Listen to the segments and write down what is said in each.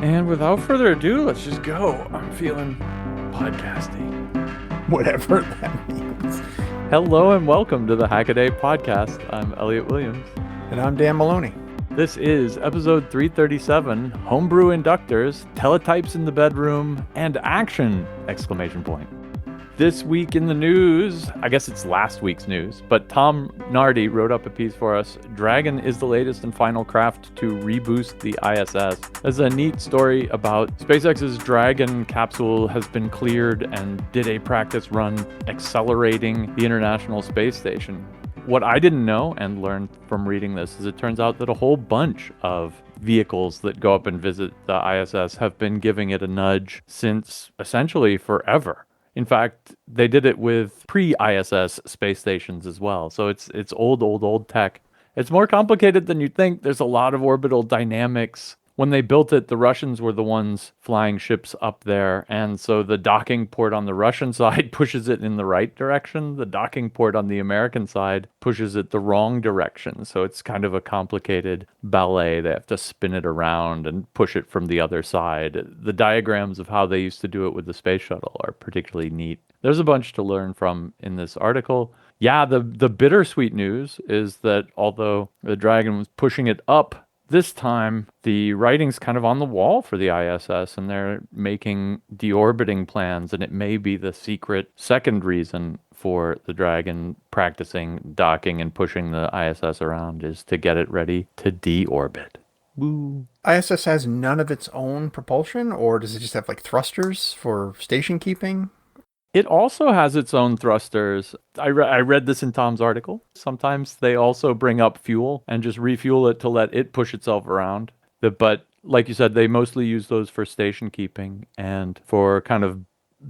And without further ado, let's just go. I'm feeling podcasty. Whatever that means. Hello and welcome to the Hackaday Podcast. I'm Elliot Williams. And I'm Dan Maloney. This is episode 337, Homebrew Inductors, Teletypes in the Bedroom, and Action! This week in the news, I guess it's last week's news, but Tom Nardi wrote up a piece for us. Dragon is the latest and final craft to reboost the ISS. There's a neat story about SpaceX's Dragon capsule has been cleared and did a practice run accelerating the International Space Station. What I didn't know and learned from reading this is it turns out that a whole bunch of vehicles that go up and visit the ISS have been giving it a nudge since essentially forever. In fact, they did it with pre-ISS space stations as well. So it's old tech. It's more complicated than you'd think. There's a lot of orbital dynamics. When they built it, the Russians were the ones flying ships up there. And so the docking port on the Russian side pushes it in the right direction. The docking port on the American side pushes it the wrong direction. So it's kind of a complicated ballet. They have to spin it around and push it from the other side. The diagrams of how they used to do it with the space shuttle are particularly neat. There's a bunch to learn from in this article. Yeah, the bittersweet news is that although the Dragon was pushing it up, this time, the writing's kind of on the wall for the ISS, and they're making deorbiting plans, and it may be the secret second reason for the Dragon practicing docking and pushing the ISS around is to get it ready to deorbit. Woo. ISS has none of its own propulsion, or does it just have like thrusters for station keeping? It also has its own thrusters. I read this in Tom's article. Sometimes they also bring up fuel and just refuel it to let it push itself around. But like you said, they mostly use those for station keeping, and for kind of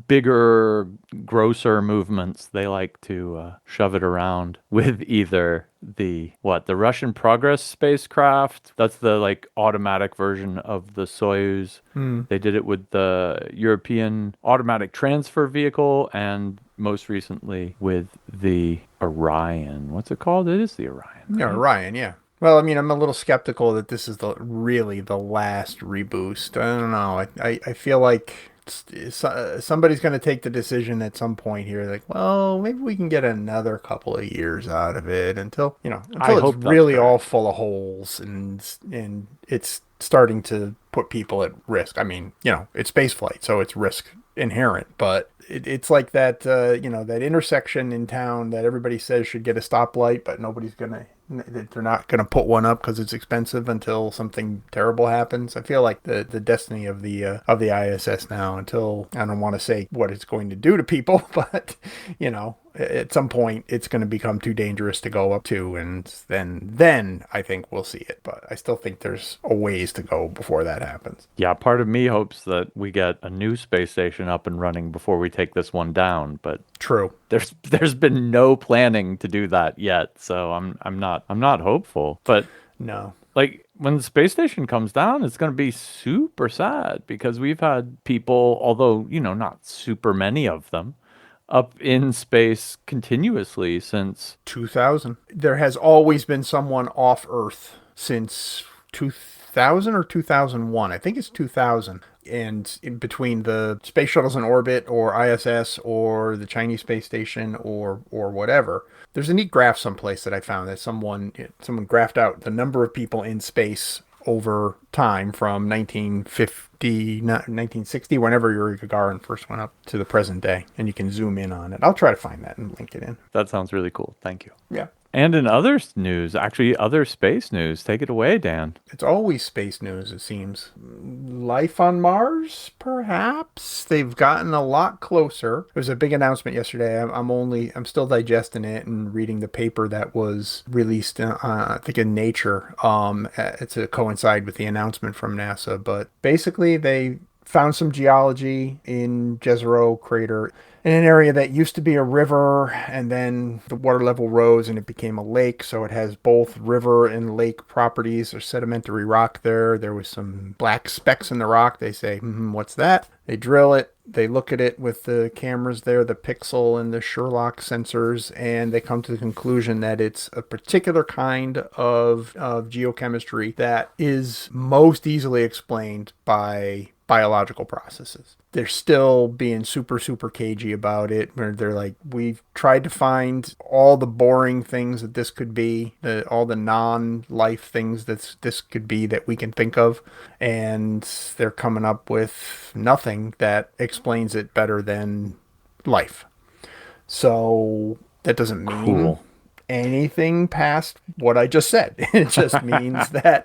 bigger, grosser movements, they like to shove it around with either the Russian Progress spacecraft. That's the like automatic version of the Soyuz. They did it with the European automatic transfer vehicle, and most recently with the Orion. What's it called? It is the Orion. Right? Yeah, Orion, yeah. Well, I mean, I'm a little skeptical that this is really the last reboost. I don't know. I feel like somebody's going to take the decision at some point here, like, well, maybe we can get another couple of years out of it until it's really all full of holes and it's starting to put people at risk. I mean, it's space flight, so it's risk inherent, but it's like that, that intersection in town that everybody says should get a stoplight, but they're not going to put one up because it's expensive until something terrible happens. I feel like the destiny of the ISS now, until, I don't want to say what it's going to do to people, but at some point it's going to become too dangerous to go up to, and then I think we'll see it. But I still think there's a ways to go before that happens. Yeah, part of me hopes that we get a new space station up and running before we take this one down, but true. There's been no planning to do that yet, so I'm not hopeful. But no. Like, when the space station comes down, it's going to be super sad, because we've had people, although, not super many of them, up in space continuously since 2000. There has always been someone off Earth since 2000 or 2001. I think it's 2000. And in between the space shuttles in orbit, or ISS, or the Chinese space station, or whatever, there's a neat graph someplace that I found that someone graphed out the number of people in space over time from 1960, whenever Yuri Gagarin first went up, to the present day, and you can zoom in on it. I'll try to find that and link it in. That sounds really cool. Thank you. Yeah. And in other news, actually other space news, take it away, Dan. It's always space news, it seems. Life on Mars, perhaps? They've gotten a lot closer. There was a big announcement yesterday. I'm still digesting it and reading the paper that was released, I think in Nature, to coincide with the announcement from NASA. But basically, they found some geology in Jezero crater in an area that used to be a river, and then the water level rose and it became a lake. So it has both river and lake properties. There's sedimentary rock there. There was some black specks in the rock. They say, what's that? They drill it. they look at it with the cameras there, the Pixel and the Sherlock sensors, and they come to the conclusion that it's a particular kind of geochemistry that is most easily explained by biological processes. They're still being super, super cagey about it. Where they're like, we've tried to find all the boring things that this could be, all the non-life things that this could be that we can think of, and they're coming up with nothing that explains it better than life. So that doesn't mean Cool. anything past what I just said. It just means that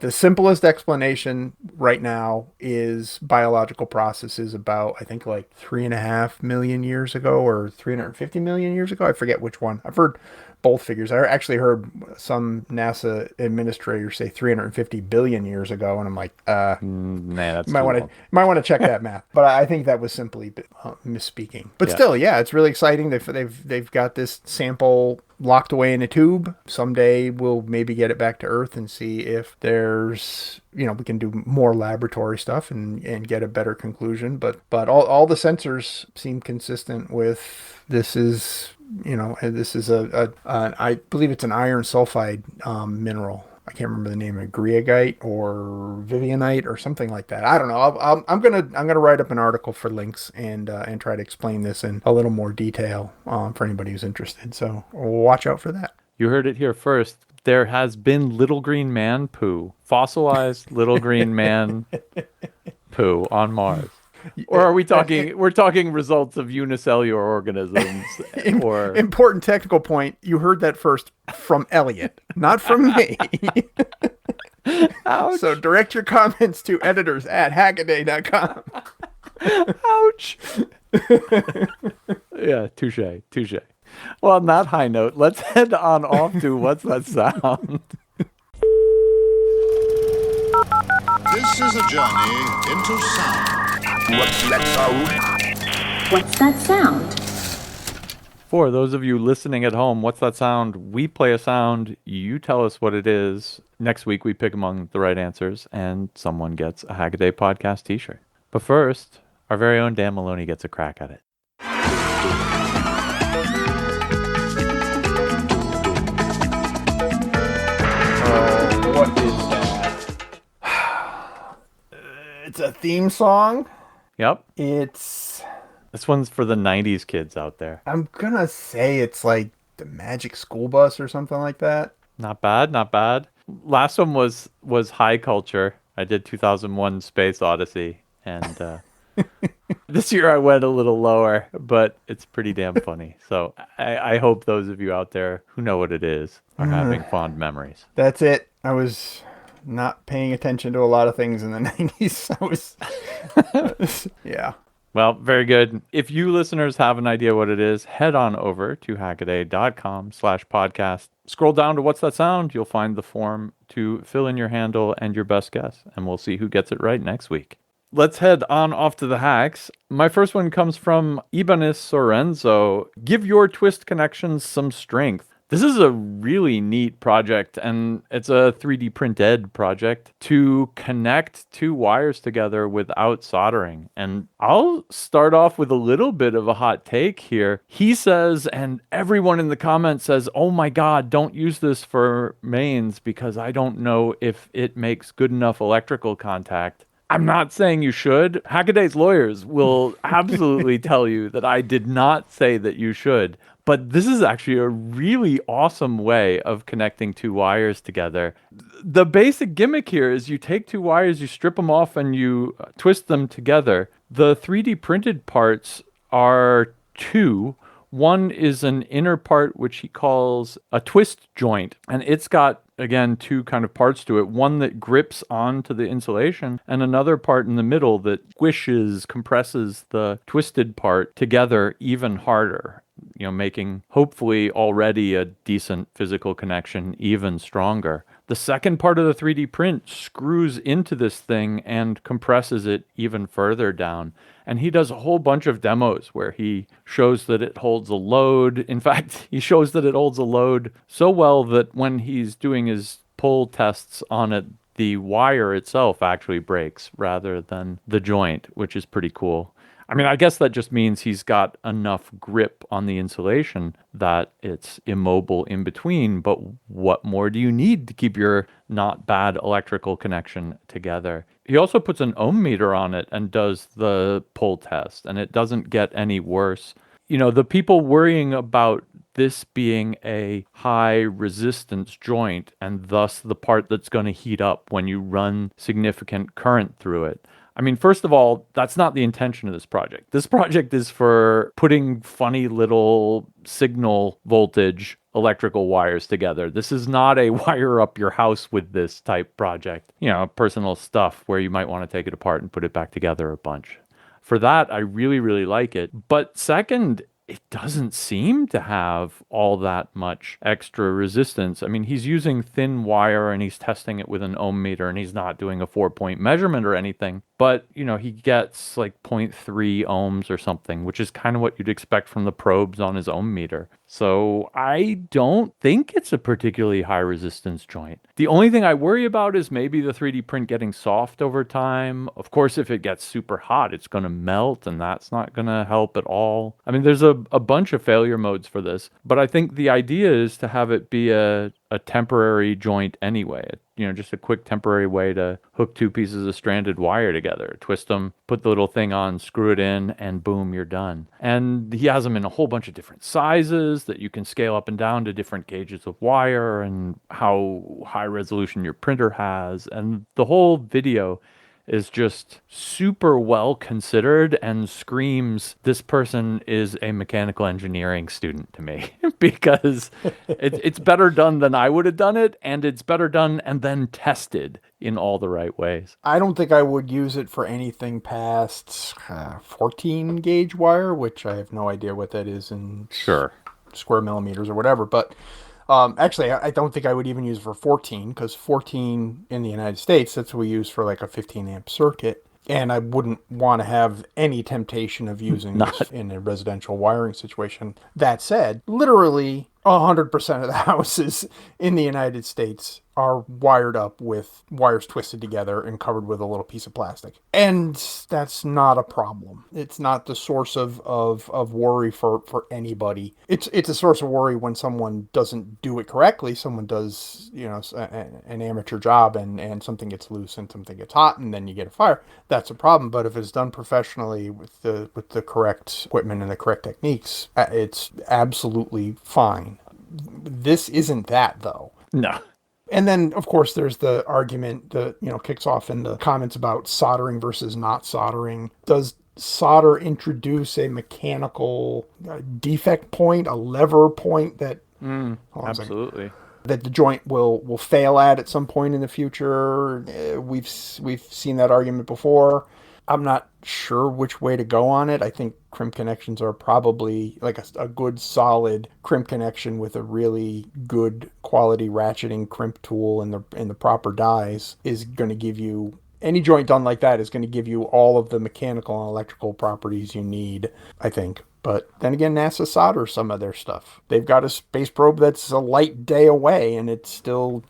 the simplest explanation right now is biological processes about, I think, like 3.5 million years ago or 350 million years ago. I forget which one. I've heard both figures. I actually heard some NASA administrator say 350 billion years ago, and I'm like, Nah, that's might too want long. to check that math, but I think that was simply misspeaking. But Yeah. still, yeah, it's really exciting. They've got this sample locked away in a tube. Someday we'll maybe get it back to Earth and see if there's, we can do more laboratory stuff and get a better conclusion. But all the sensors seem consistent with this is I believe it's an iron sulfide mineral. I can't remember the name of Greagite or Vivianite or something like that. I don't know. I'm gonna write up an article for links and try to explain this in a little more detail for anybody who's interested. So watch out for that. You heard it here first. There has been little green man poo, fossilized little green man poo on Mars. Or are we talking? We're talking results of unicellular organisms, or Important technical point. You heard that first from Elliot, not from me. ouch, So direct your comments to editors@hackaday.com. ouch. Yeah, touche. Well, on that high note, let's head on off to what's that sound? This is a journey into sound. What's that sound? What's that sound? For those of you listening at home, what's that sound? We play a sound, you tell us what it is. Next week, we pick among the right answers, and someone gets a Hackaday Podcast t-shirt. But first, our very own Dan Maloney gets a crack at it. What is that? It's a theme song. Yep, It's, this one's for the 90s kids out there. I'm gonna say it's like the Magic School Bus or something like that. Not bad, not bad. Last one was High Culture. I did 2001 Space Odyssey, and this year I went a little lower, but it's pretty damn funny. So I hope those of you out there who know what it is are having fond memories. That's it. I was not paying attention to a lot of things in the 90s. Yeah. Well, very good. If you listeners have an idea what it is, head on over to hackaday.com/podcast. Scroll down to What's That Sound? You'll find the form to fill in your handle and your best guess, and we'll see who gets it right next week. Let's head on off to the hacks. My first one comes from Ibanez Sorenzo. Give your twist connections some strength. This is a really neat project, and it's a 3D printed project to connect two wires together without soldering. And I'll start off with a little bit of a hot take here. He says, and everyone in the comments says, oh my God, don't use this for mains because I don't know if it makes good enough electrical contact. I'm not saying you should. Hackaday's lawyers will absolutely tell you that I did not say that you should. But this is actually a really awesome way of connecting two wires together. The basic gimmick here is you take two wires, you strip them off, and you twist them together. The 3D printed parts are two. One is an inner part, which he calls a twist joint, and it's got, again, two kind of parts to it. One that grips onto the insulation, and another part in the middle that squishes, compresses the twisted part together even harder, making hopefully already a decent physical connection even stronger. The second part of the 3D print screws into this thing and compresses it even further down. And he does a whole bunch of demos where he shows that it holds a load. In fact, he shows that it holds a load so well that when he's doing his pull tests on it, the wire itself actually breaks rather than the joint, which is pretty cool. I mean, I guess that just means he's got enough grip on the insulation that it's immobile in between. But what more do you need to keep your not bad electrical connection together? He also puts an ohm meter on it and does the pull test, and it doesn't get any worse. The people worrying about this being a high resistance joint and thus the part that's going to heat up when you run significant current through it. I mean, first of all, that's not the intention of this project. This project is for putting funny little signal voltage electrical wires together. This is not a wire up your house with this type project, personal stuff where you might want to take it apart and put it back together a bunch. For that, I really, really like it. But second, it doesn't seem to have all that much extra resistance. I mean, he's using thin wire and he's testing it with an ohm meter and he's not doing a 4-point measurement or anything. But, he gets like 0.3 ohms or something, which is kind of what you'd expect from the probes on his ohm meter. So I don't think it's a particularly high resistance joint. The only thing I worry about is maybe the 3D print getting soft over time. Of course, if it gets super hot, it's going to melt and that's not going to help at all. I mean, there's a bunch of failure modes for this, but I think the idea is to have it be a temporary joint anyway. Just a quick temporary way to hook two pieces of stranded wire together, twist them, put the little thing on, screw it in, and boom, you're done. And he has them in a whole bunch of different sizes that you can scale up and down to different gauges of wire and how high resolution your printer has. And the whole video is just super well considered and screams this person is a mechanical engineering student to me because it's better done than I would have done it, and it's better done and then tested in all the right ways. I don't think I would use it for anything past 14 gauge wire, which I have no idea what that is in square millimeters or whatever, but actually, I don't think I would even use it for 14, because 14 in the United States, that's what we use for like a 15 amp circuit. And I wouldn't want to have any temptation of using this in a residential wiring situation. That said, literally 100% of the houses in the United States are wired up with wires twisted together and covered with a little piece of plastic. And that's not a problem. It's not the source of worry for anybody. It's a source of worry when someone doesn't do it correctly. Someone does, an amateur job and something gets loose and something gets hot and then you get a fire. That's a problem. But if it's done professionally with the correct equipment and the correct techniques, it's absolutely fine. This isn't that, though. No. And then, of course, there's the argument that, kicks off in the comments about soldering versus not soldering. Does solder introduce a mechanical defect point, a lever point that... absolutely. That the joint will fail at some point in the future? We've seen that argument before. I'm not sure which way to go on it. I think crimp connections are probably like a good solid crimp connection with a really good quality ratcheting crimp tool and the proper dies is going to give you, any joint done like that is going to give you all of the mechanical and electrical properties you need, I think. But then again, NASA solders some of their stuff. They've got a space probe that's a light day away, and it's still,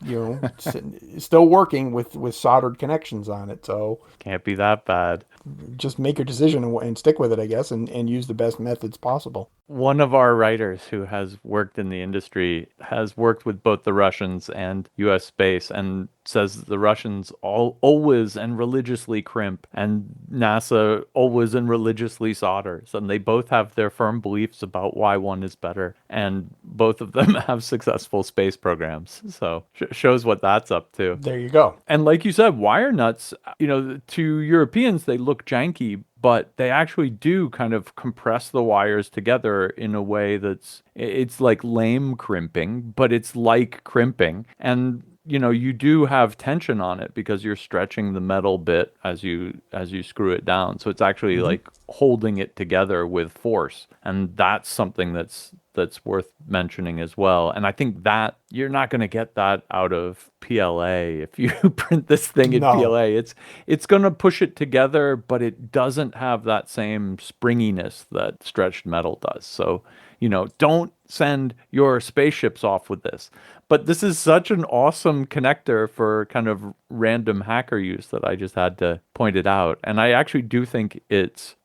still working with soldered connections on it. So can't be that bad. Just make your decision and stick with it, I guess, and use the best methods possible. One of our writers who has worked in the industry has worked with both the Russians and U.S. space and says the Russians always and religiously crimp and NASA always and religiously solders. And they both have their firm beliefs about why one is better. And both of them have successful space programs. So shows what that's up to. There you go. And like you said, wire nuts, to Europeans, they look janky, but they actually do kind of compress the wires together in a way it's like lame crimping, but it's like crimping. And you do have tension on it because you're stretching the metal bit as you screw it down. So it's actually like holding it together with force. And that's something that's worth mentioning as well. And I think that you're not going to get that out of PLA. If you print this thing in PLA, it's going to push it together, but it doesn't have that same springiness that stretched metal does. So, don't send your spaceships off with this. But this is such an awesome connector for kind of random hacker use that I just had to point it out. And I actually do think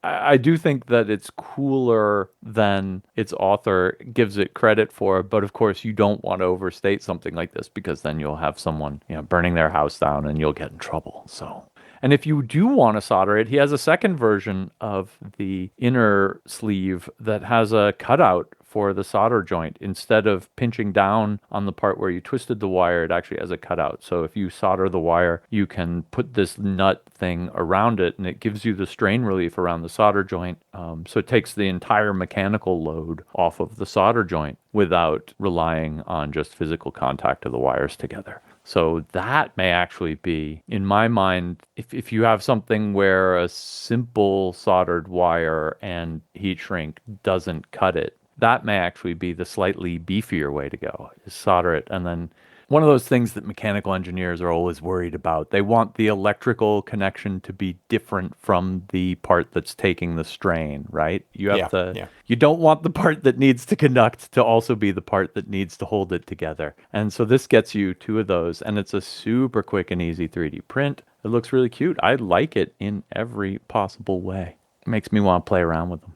I do think that it's cooler than its author gives it credit for. But of course, you don't want to overstate something like this because then you'll have someone, burning their house down and you'll get in trouble. So. And if you do want to solder it, he has a second version of the inner sleeve that has a cutout for the solder joint. Instead of pinching down on the part where you twisted the wire, it actually has a cutout. So if you solder the wire, you can put this nut thing around it and it gives you the strain relief around the solder joint. So it takes the entire mechanical load off of the solder joint without relying on just physical contact of the wires together. So that may actually be, in my mind, if you have something where a simple soldered wire and heat shrink doesn't cut it, that may actually be the slightly beefier way to go, is solder it. And then one of those things that mechanical engineers are always worried about, they want the electrical connection to be different from the part that's taking the strain, right? You have you don't want the part that needs to conduct to also be the part that needs to hold it together. And so this gets you two of those, and it's a super quick and easy 3D print. It looks really cute. I like it in every possible way. It makes me want to play around with them.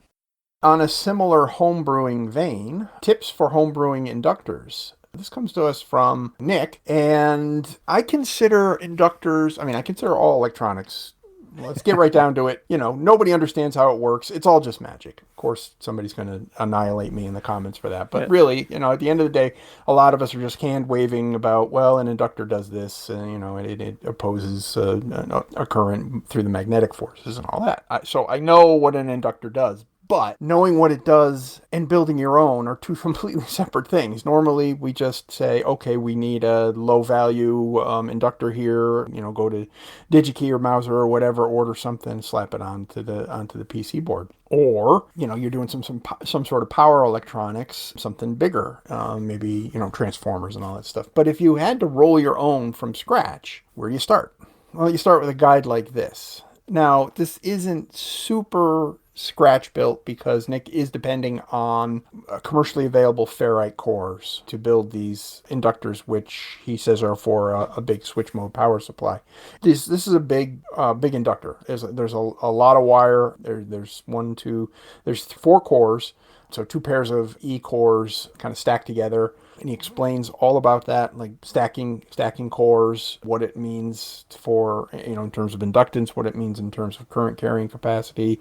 On a similar homebrewing vein, tips for homebrewing inductors. This comes to us from Nick, and I consider inductors, I consider all electronics. Let's get right down to it. Nobody understands how it works. It's all just magic. Of course, somebody's going to annihilate me in the comments for that. But really, at the end of the day, a lot of us are just hand waving about, well, an inductor does this, and, it opposes a current through the magnetic forces and all that. So I know what an inductor does. But knowing what it does and building your own are two completely separate things. Normally, we just say, okay, we need a low-value inductor here. Go to DigiKey or Mouser or whatever, order something, slap it onto the PC board. Or, you're doing some sort of power electronics, something bigger, maybe, transformers and all that stuff. But if you had to roll your own from scratch, where do you start? Well, you start with a guide like this. Now, this isn't super scratch built because Nick is depending on commercially available ferrite cores to build these inductors, which he says are for a big switch mode power supply. This is a big inductor. There's a lot of wire. There's 4 cores. So 2 pairs of E cores kind of stacked together. And he explains all about that, like stacking cores, what it means for, in terms of inductance, what it means in terms of current carrying capacity,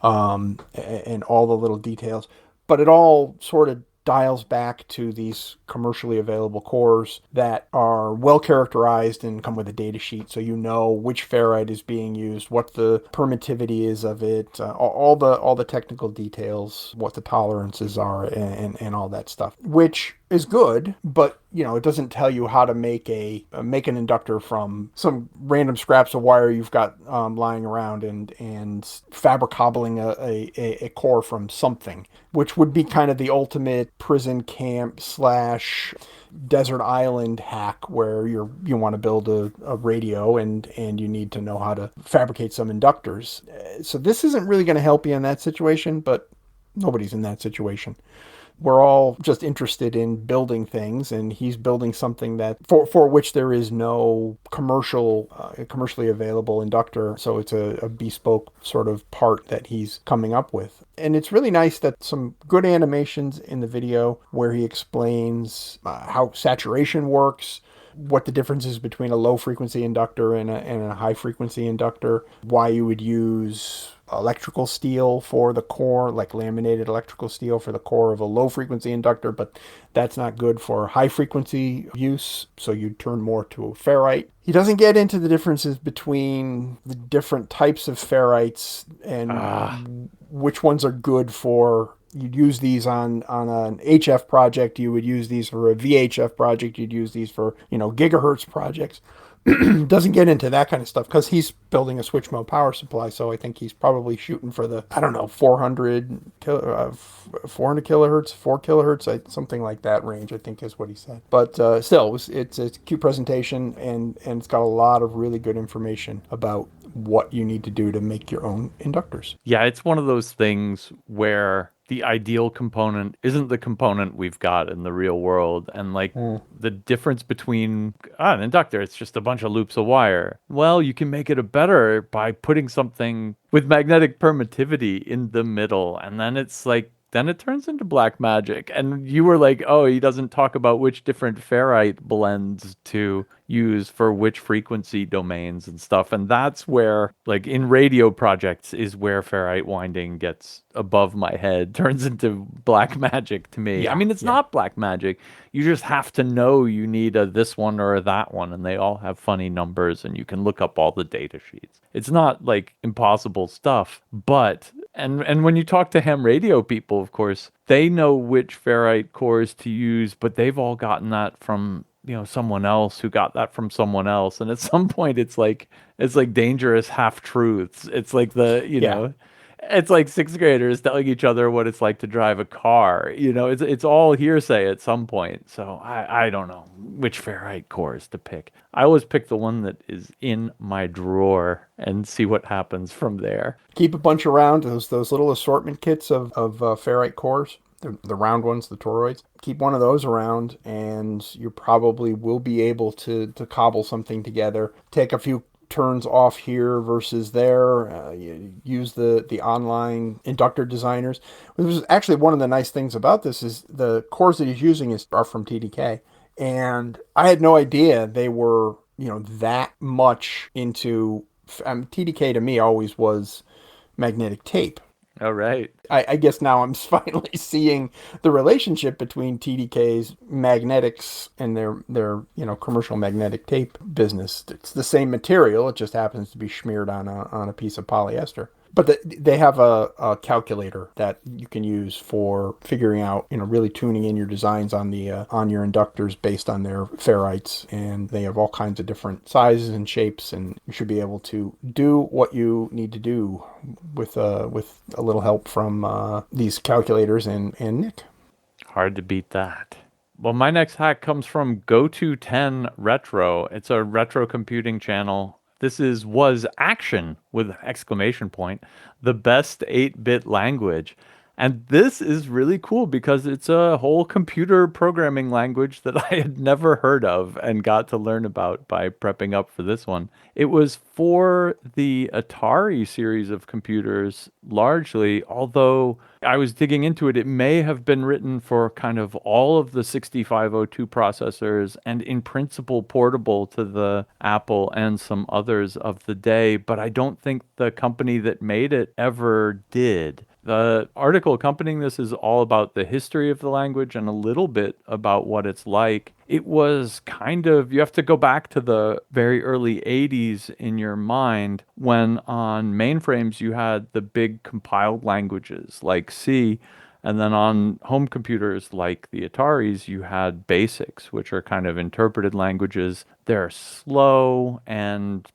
and all the little details. But it all sort of dials back to these commercially available cores that are well characterized and come with a data sheet, so you know which ferrite is being used, what the permittivity is of it, all the technical details, what the tolerances are, and all that stuff, which is good, but it doesn't tell you how to make an inductor from some random scraps of wire you've got lying around and fabricobbling a core from something, which would be kind of the ultimate prison camp / desert island hack where you want to build a radio and you need to know how to fabricate some inductors. So this isn't really going to help you in that situation, but nobody's in that situation. We're all just interested in building things, and he's building something that for which there is no commercially available inductor. So it's a bespoke sort of part that he's coming up with. And it's really nice that some good animations in the video where he explains how saturation works, what the difference is between a low frequency inductor and a high frequency inductor, why you would use electrical steel for the core, like laminated electrical steel for the core of a low frequency inductor, but that's not good for high frequency use, so you'd turn more to a ferrite. He doesn't get into the differences between the different types of ferrites and which ones are good for. You'd use these on an HF project, you would use these for a VHF project, you'd use these for, gigahertz projects. Doesn't get into that kind of stuff because he's building a switch mode power supply, so I think he's probably shooting for the 400 kilohertz, 4 kilohertz, something like that range, I think is what he said. But still, it's a cute presentation, and it's got a lot of really good information about what you need to do to make your own inductors. Yeah, it's one of those things where the ideal component isn't the component we've got in the real world. And like the difference between an inductor, it's just a bunch of loops of wire. Well, you can make it a better by putting something with magnetic permittivity in the middle. And then it's like, then it turns into black magic. And you were like, oh, he doesn't talk about which different ferrite blends to use for which frequency domains and stuff. And that's where, like in radio projects, is where ferrite winding gets above my head, turns into black magic to me. I mean, it's not black magic. You just have to know you need a this one or a that one, and they all have funny numbers, and you can look up all the data sheets. It's not like impossible stuff, but and when you talk to ham radio people, of course, they know which ferrite cores to use, but they've all gotten that from someone else who got that from someone else. And at some point it's like dangerous half truths. It's like it's like sixth graders telling each other what it's like to drive a car. It's all hearsay at some point. So I don't know which ferrite cores to pick. I always pick the one that is in my drawer and see what happens from there. Keep a bunch around, those little assortment kits of ferrite cores. The round ones, the toroids. Keep one of those around, and you probably will be able to cobble something together. Take a few turns off here versus there. Use the online inductor designers. Which is actually one of the nice things about this is the cores that he's using are from TDK, and I had no idea they were that much into. TDK to me always was magnetic tape. Oh, right. I guess now I'm finally seeing the relationship between TDK's magnetics and their commercial magnetic tape business. It's the same material. It just happens to be smeared on a piece of polyester. But they have a calculator that you can use for figuring out, really tuning in your designs on your inductors based on their ferrites, and they have all kinds of different sizes and shapes, and you should be able to do what you need to do with a little help from these calculators and Nick. Hard to beat that. Well, my next hack comes from Go210 Retro. It's a retro computing channel. This was Action with an exclamation point, the best 8-bit language. And this is really cool because it's a whole computer programming language that I had never heard of and got to learn about by prepping up for this one. It was for the Atari series of computers largely, although I was digging into it, it may have been written for kind of all of the 6502 processors and in principle portable to the Apple and some others of the day, but I don't think the company that made it ever did. The article accompanying this is all about the history of the language and a little bit about what it's like. It was kind of, you have to go back to the very early 80s in your mind when on mainframes you had the big compiled languages like C, and then on home computers like the Ataris, you had basics, which are kind of interpreted languages. They're slow, and,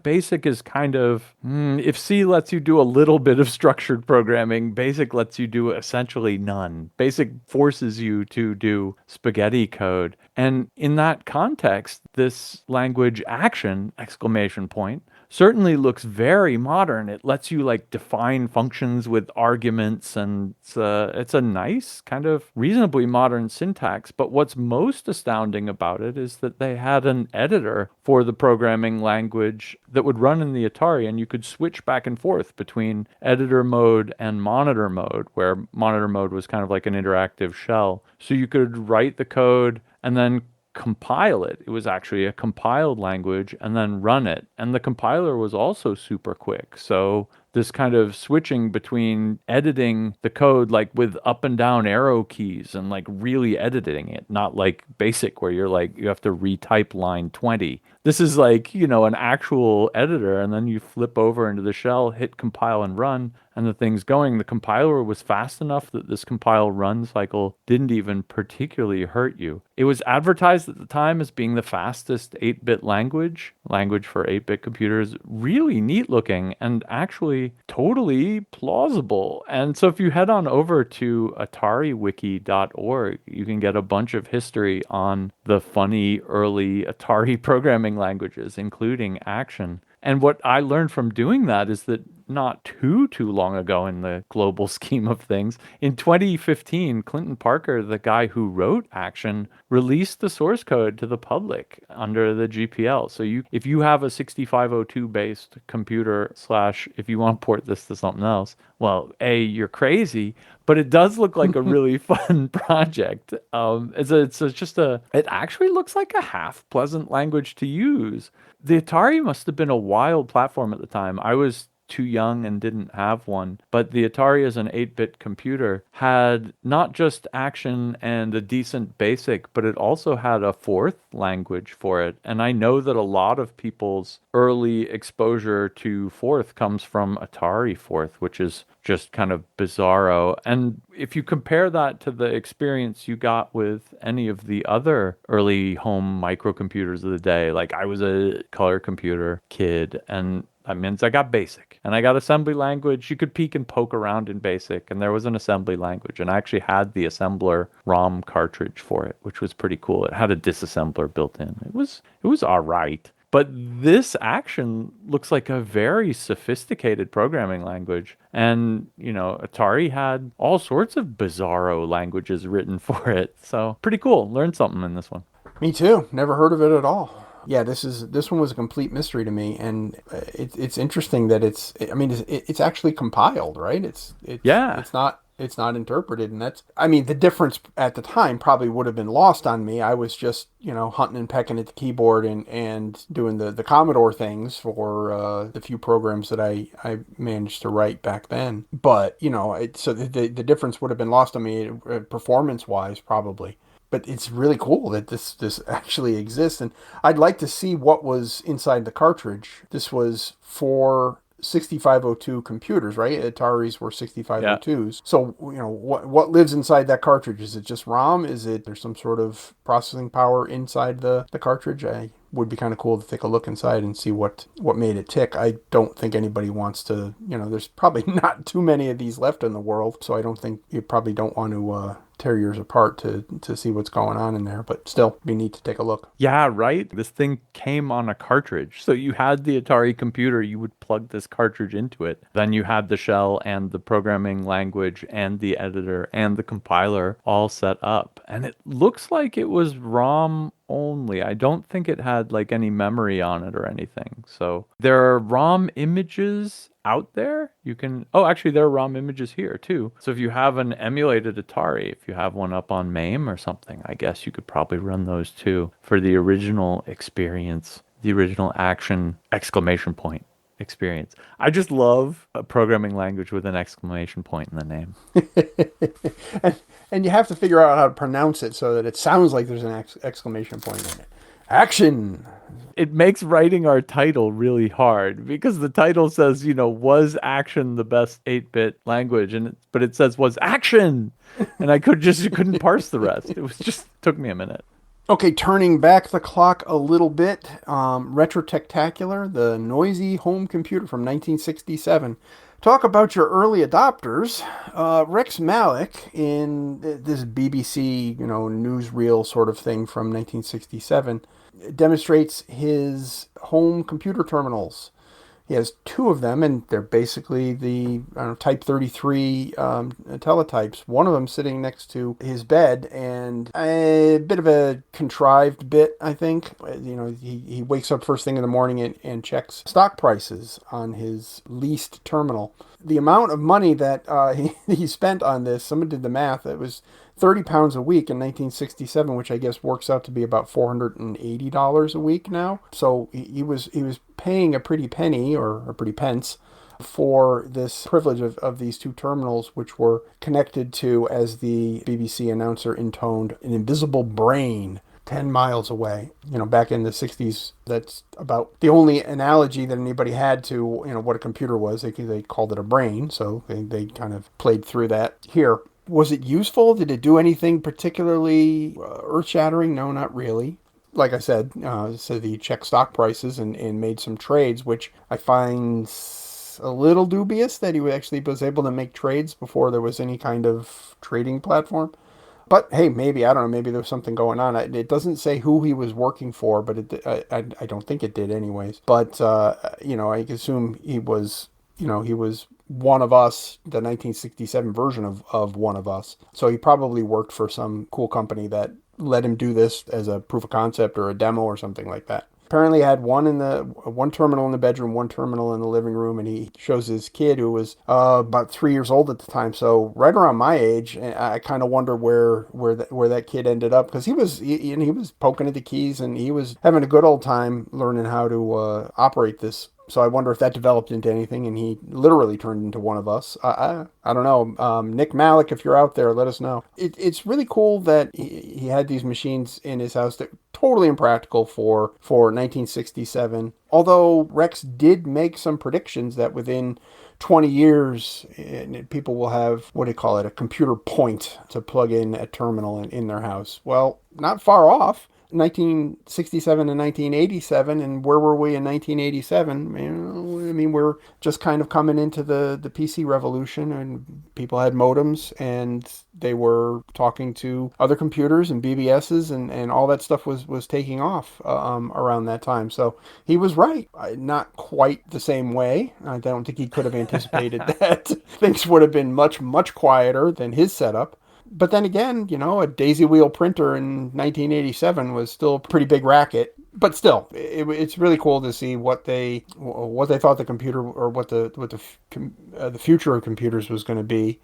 basic is kind of, if C lets you do a little bit of structured programming, basic lets you do essentially none. Basic forces you to do spaghetti code. And in that context, this language Action, exclamation point, certainly looks very modern. It lets you define functions with arguments, and it's a nice kind of reasonably modern syntax. But what's most astounding about it is that they had an editor for the programming language that would run in the Atari, and you could switch back and forth between editor mode and monitor mode, where monitor mode was kind of like an interactive shell. So you could write the code and then compile it. It was actually a compiled language, and then run it. And the compiler was also super quick. So this kind of switching between editing the code with up and down arrow keys and really editing it, not like basic where you have to retype line 20. This is an actual editor, and then you flip over into the shell, hit compile and run, and the thing's going. The compiler was fast enough that this compile run cycle didn't even particularly hurt you. It was advertised at the time as being the fastest 8-bit language for 8-bit computers. Really neat looking and actually totally plausible. And so if you head on over to atariwiki.org, you can get a bunch of history on the funny early Atari programming languages, including Action. And what I learned from doing that is that not too long ago in the global scheme of things. In 2015, Clinton Parker, the guy who wrote Action, released the source code to the public under the GPL. So if you have a 6502 based computer slash if you want to port this to something else, well, you're crazy, but it does look like a really fun project. It actually looks like a half pleasant language to use. The Atari must have been a wild platform at the time. I was too young and didn't have one, but the Atari as an 8-bit computer had not just Action and a decent BASIC, but it also had a fourth language for it. And I know that a lot of people's early exposure to fourth comes from Atari fourth, which is just kind of bizarro. And if you compare that to the experience you got with any of the other early home microcomputers of the day, like I was a color computer kid, and that means I got BASIC and I got assembly language. You could peek and poke around in BASIC, and there was an assembly language, and I actually had the assembler ROM cartridge for it, which was pretty cool. It had a disassembler built in. It was all right. But this Action looks like a very sophisticated programming language. And, Atari had all sorts of bizarro languages written for it. So pretty cool. Learned something in this one. Me too. Never heard of it at all. Yeah, this one was a complete mystery to me, and it's interesting that it's actually compiled, right? It's not interpreted, and the difference at the time probably would have been lost on me. I was just, hunting and pecking at the keyboard and doing the Commodore things for the few programs that I managed to write back then. But, so the difference would have been lost on me performance-wise, probably. But it's really cool that this actually exists, and I'd like to see what was inside the cartridge. This was for 6502 computers, right? Ataris were 6502s. Yeah. So, what lives inside that cartridge? Is it just ROM? There's some sort of processing power inside the cartridge? Would be kind of cool to take a look inside and see what made it tick. I don't think anybody wants to, there's probably not too many of these left in the world, so I don't think you probably don't want to tear yours apart to see what's going on in there, but still be neat to take a look. Yeah, right. This thing came on a cartridge. So you had the Atari computer, you would plug this cartridge into it. Then you had the shell and the programming language and the editor and the compiler all set up. And it looks like it was ROM only. I don't think it had like any memory on it or anything. So there are ROM images out there. Actually there are ROM images here too. So if you have an emulated Atari, if you have one up on MAME or something, I guess you could probably run those too for the original experience, the original Action ! Experience. I just love a programming language with an exclamation point in the name. and you have to figure out how to pronounce it so that it sounds like there's an exclamation point in it. Action! It makes writing our title really hard because the title says, was Action the best 8-bit language? But it says was Action! And I couldn't parse the rest. It was just took me a minute. Okay, turning back the clock a little bit, Retro-Tectacular, the noisy home computer from 1967. Talk about your early adopters. Rex Malik in this BBC, newsreel sort of thing from 1967 demonstrates his home computer terminals. He has two of them, and they're basically the Type 33 Teletypes. One of them sitting next to his bed, and a bit of a contrived bit, I think. He wakes up first thing in the morning and checks stock prices on his leased terminal. The amount of money that he spent on this, someone did the math, it was 30 pounds a week in 1967, which I guess works out to be about $480 a week now. So he was paying a pretty penny or a pretty pence for this privilege of these two terminals, which were connected to, as the BBC announcer intoned, an invisible brain 10 miles away. Back in the 60s, that's about the only analogy that anybody had to, what a computer was. They called it a brain, so they kind of played through that here. Was it useful? Did it do anything particularly earth-shattering? No, not really. Like I said, he checked stock prices and made some trades, which I find a little dubious that he actually was able to make trades before there was any kind of trading platform. But hey, maybe, I don't know, maybe there was something going on. It doesn't say who he was working for, but I don't think it did anyways. But, I assume he was he was One of Us, the 1967 version of One of Us. So he probably worked for some cool company that let him do this as a proof of concept or a demo or something like that. Apparently had one terminal in the bedroom, one terminal in the living room, and he shows his kid who was about 3 years old at the time, so right around my age. And I kind of wonder where that kid ended up, because he was poking at the keys and he was having a good old time learning how to operate this. So I wonder if that developed into anything, and he literally turned into One of Us. I don't know. Nick Malik, if you're out there, let us know. It's really cool that he had these machines in his house that totally impractical for 1967. Although Rex did make some predictions that within 20 years, people will have, what do you call it, a computer point to plug in a terminal in their house. Well, not far off. 1967 and 1987, and where were we in 1987? I mean, we're just kind of coming into the PC revolution, and people had modems, and they were talking to other computers and BBSs, and all that stuff was taking off around that time. So he was right. Not quite the same way. I don't think he could have anticipated that things would have been much, much quieter than his setup. But then again, a daisy wheel printer in 1987 was still a pretty big racket. But still, it's really cool to see what they thought the computer, or what the future of computers was going to be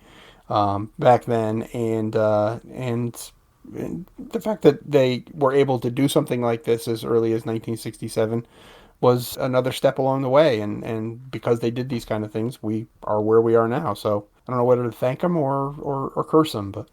back then, and the fact that they were able to do something like this as early as 1967 was another step along the way. And because they did these kind of things, we are where we are now. So I don't know whether to thank them or curse them, but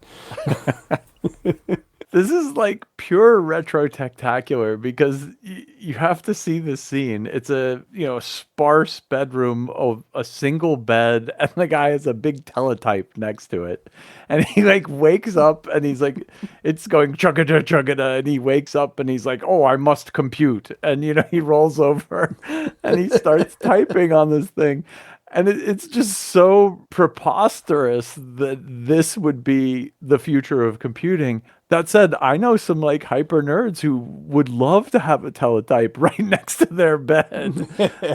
This is like pure retro-tectacular, because you have to see this scene. It's a, sparse bedroom of a single bed, and the guy has a big teletype next to it. And he like wakes up and he's like, it's going chugga chugga, and he wakes up and he's like, oh, I must compute. And, he rolls over and he starts typing on this thing. And it's just so preposterous that this would be the future of computing. That said, I know some like hyper nerds who would love to have a teletype right next to their bed.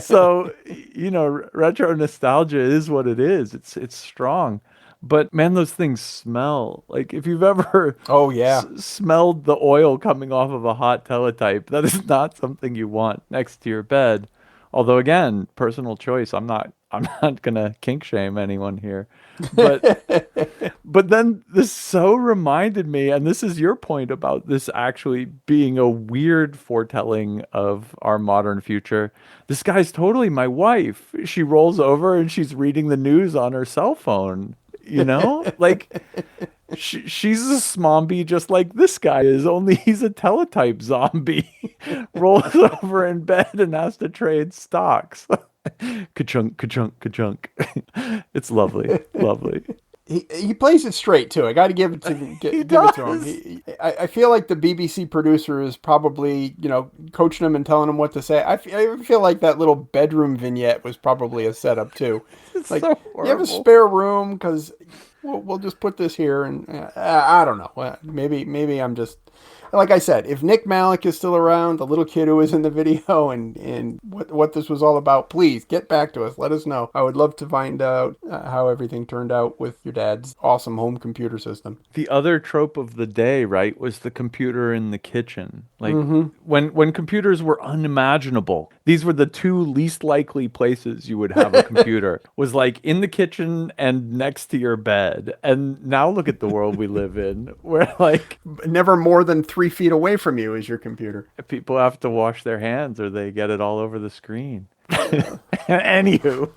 So, retro nostalgia is what it is. It's strong. But man, those things smell. Like, if you've ever oh yeah, smelled the oil coming off of a hot teletype, that is not something you want next to your bed. Although again, personal choice. I'm not gonna kink shame anyone here. But but then this so reminded me, and this is your point about this actually being a weird foretelling of our modern future. This guy's totally my wife. She rolls over and she's reading the news on her cell phone. Like she's a smombie just like this guy is, only he's a teletype zombie. Rolls over in bed and has to trade stocks. Ka-chunk, ka-chunk, ka-chunk. It's lovely. Lovely. He plays it straight too. I got to give it to him. I feel like the BBC producer is probably coaching him and telling him what to say. I feel like that little bedroom vignette was probably a setup too. It's like, so you have a spare room, because we'll just put this here, and I don't know. Maybe I'm just. Like I said, if Nick Malik is still around, the little kid who was in the video, and what this was all about, please get back to us. Let us know. I would love to find out how everything turned out with your dad's awesome home computer system. The other trope of the day, right, was the computer in the kitchen. Like when computers were unimaginable, these were the two least likely places you would have a computer, was like in the kitchen and next to your bed. And now look at the world we live in, where like never more than 3 feet away from you is your computer. People have to wash their hands or they get it all over the screen. Anywho.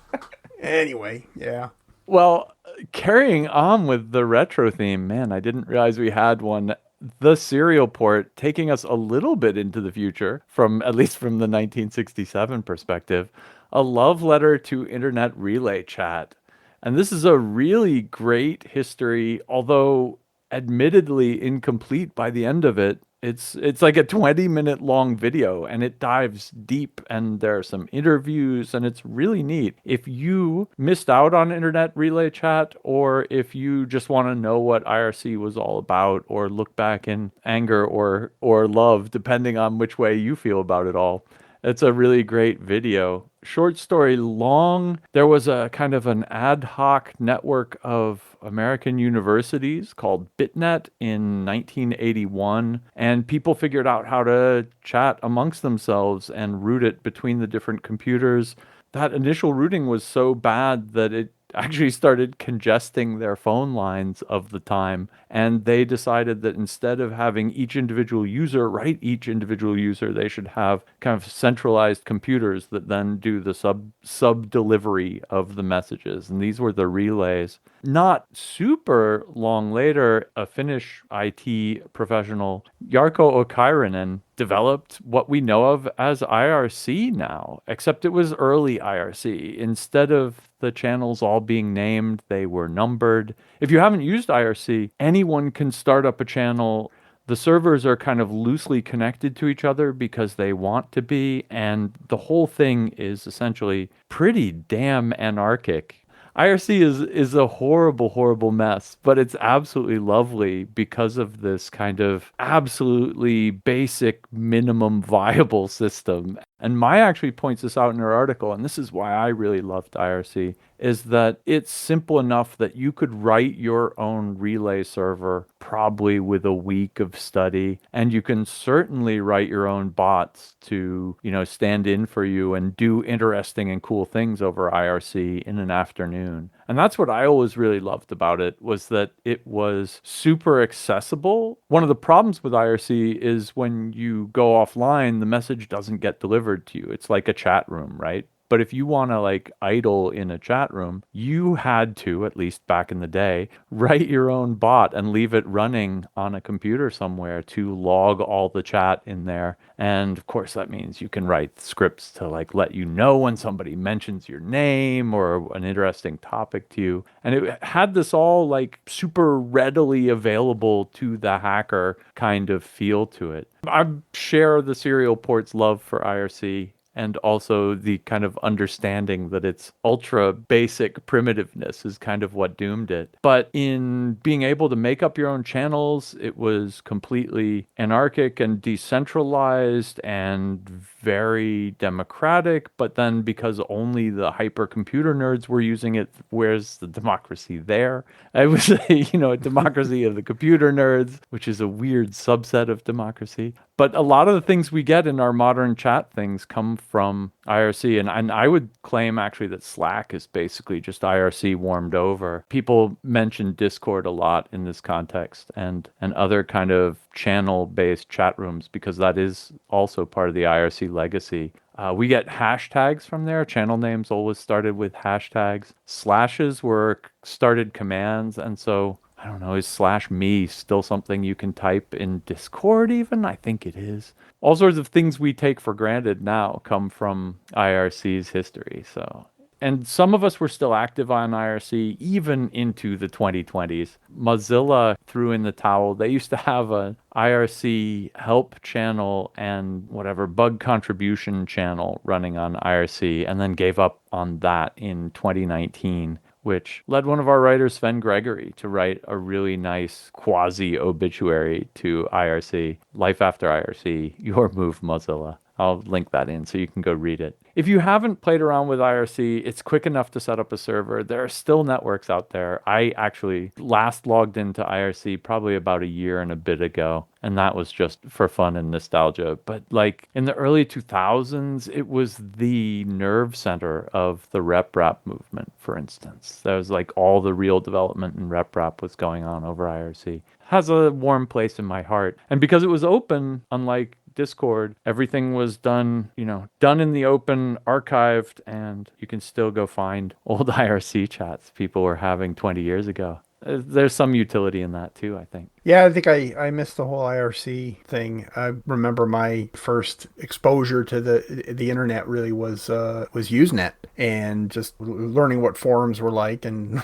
Anyway, yeah. Well, carrying on with the retro theme, man, I didn't realize we had one. The serial port, taking us a little bit into the future, at least from the 1967 perspective, a love letter to internet relay chat. And this is a really great history, although admittedly incomplete by the end of it. It's like a 20-minute long video, and it dives deep, and there are some interviews, and it's really neat. If you missed out on internet relay chat, or if you just want to know what IRC was all about, or look back in anger or love, depending on which way you feel about it all, It's a really great video. Short story long, there was a kind of an ad hoc network of American universities called BitNet in 1981, and people figured out how to chat amongst themselves and route it between the different computers. That initial routing was so bad that it actually started congesting their phone lines of the time. And they decided that instead of having each individual user write each individual user, they should have kind of centralized computers that then do the sub delivery of the messages. And these were the relays. Not super long later, a Finnish IT professional, Jarkko Okairainen, developed what we know of as IRC now, except it was early IRC. Instead of the channels all being named, they were numbered. If you haven't used IRC, anyone can start up a channel. The servers are kind of loosely connected to each other because they want to be, and the whole thing is essentially pretty damn anarchic. IRC is a horrible, horrible mess, but it's absolutely lovely because of this kind of absolutely basic minimum viable system. And Maya actually points this out in her article, and this is why I really loved IRC, is that it's simple enough that you could write your own relay server probably with a week of study, and you can certainly write your own bots to, stand in for you and do interesting and cool things over IRC in an afternoon. And that's what I always really loved about it, was that it was super accessible. One of the problems with IRC is when you go offline, the message doesn't get delivered to you. It's like a chat room, right? But if you want to like idle in a chat room, you had to, at least back in the day, write your own bot and leave it running on a computer somewhere to log all the chat in there. And of course, that means you can write scripts to like let you know when somebody mentions your name or an interesting topic to you. And it had this all like super readily available to the hacker kind of feel to it. I share the serial port's love for IRC, and also the kind of understanding that its ultra basic primitiveness is kind of what doomed it. But in being able to make up your own channels, it was completely anarchic and decentralized and very democratic. But then because only the hypercomputer nerds were using it, where's the democracy there? It was a democracy of the computer nerds, which is a weird subset of democracy. But a lot of the things we get in our modern chat things come from IRC. And I would claim actually that Slack is basically just IRC warmed over. People mention Discord a lot in this context and other kind of channel-based chat rooms because that is also part of the IRC legacy. We get hashtags from there. Channel names always started with hashtags. Slashes were started commands. And so I don't know, is /me still something you can type in Discord even? I think it is. All sorts of things we take for granted now come from IRC's history. So, and some of us were still active on IRC even into the 2020s. Mozilla threw in the towel. They used to have an IRC help channel and whatever bug contribution channel running on IRC, and then gave up on that in 2019. Which led one of our writers, Sven Gregory, to write a really nice quasi-obituary to IRC, Life After IRC, Your Move Mozilla. I'll link that in so you can go read it. If you haven't played around with IRC, it's quick enough to set up a server. There are still networks out there. I actually last logged into IRC probably about a year and a bit ago, and that was just for fun and nostalgia. But like in the early 2000s, it was the nerve center of the RepRap movement, for instance. There was like all the real development in RepRap was going on over IRC. It has a warm place in my heart. And because it was open, unlike Discord, everything was done in the open, archived, and you can still go find old IRC chats people were having 20 years ago. There's some utility in that too, I think. Yeah, I think I missed the whole IRC thing. I remember my first exposure to the internet really was Usenet, and just learning what forums were like and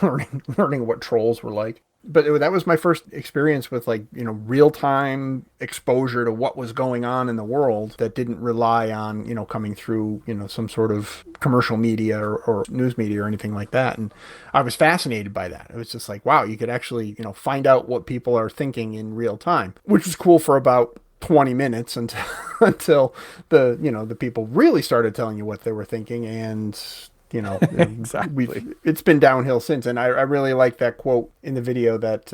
learning what trolls were like. But that was my first experience with real-time exposure to what was going on in the world that didn't rely on, coming through, some sort of commercial media or news media or anything like that. And I was fascinated by that. It was just like, wow, you could actually, find out what people are thinking in real time, which was cool for about 20 minutes until until the people really started telling you what they were thinking, and Exactly. it's been downhill since. And I really like that quote in the video that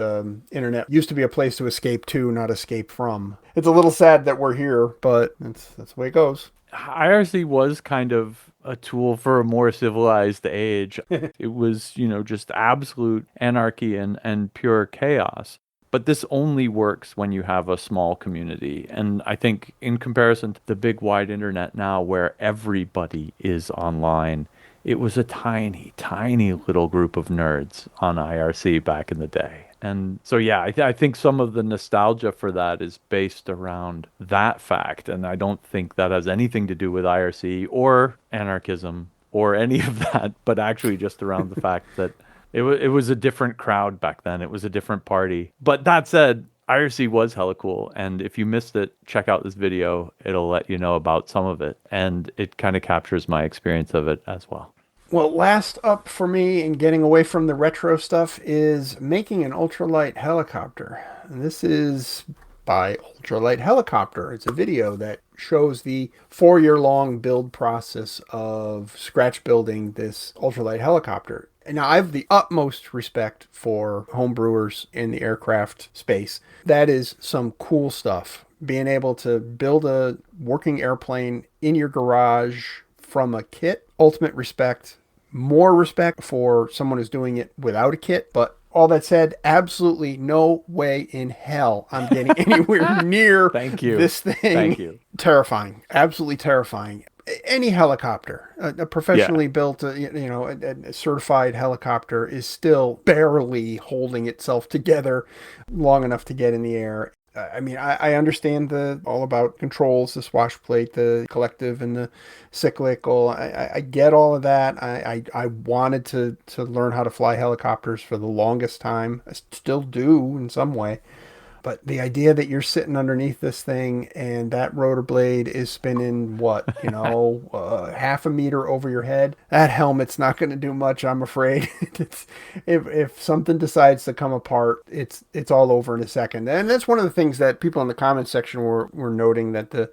internet used to be a place to escape to, not escape from. It's a little sad that we're here, but that's the way it goes. IRC was kind of a tool for a more civilized age. It was, just absolute anarchy and pure chaos. But this only works when you have a small community. And I think in comparison to the big wide internet now where everybody is online, it was a tiny, tiny little group of nerds on IRC back in the day. And so, yeah, I think some of the nostalgia for that is based around that fact. And I don't think that has anything to do with IRC or anarchism or any of that, but actually just around the fact that it was a different crowd back then. It was a different party. But that said, IRC was hella cool. And if you missed it, check out this video. It'll let you know about some of it. And it kind of captures my experience of it as well. Well, last up for me in getting away from the retro stuff is making an ultralight helicopter. And this is by Ultralight Helicopter. It's a video that shows the 4-year-long build process of scratch building this ultralight helicopter. And now I have the utmost respect for homebrewers in the aircraft space. That is some cool stuff. Being able to build a working airplane in your garage from a kit, ultimate respect. More respect for someone who's doing it without a kit. But all that said, absolutely no way in hell I'm getting anywhere near Thank you. This thing. Thank you. Terrifying. Absolutely terrifying. Any helicopter, a professionally built, a certified helicopter is still barely holding itself together long enough to get in the air. I mean, I understand all about controls, the swash plate, the collective and the cyclical. I get all of that. I wanted to learn how to fly helicopters for the longest time. I still do in some way. But the idea that you're sitting underneath this thing and that rotor blade is spinning, half a meter over your head, that helmet's not going to do much, I'm afraid. If something decides to come apart, it's all over in a second. And that's one of the things that people in the comments section were noting, that the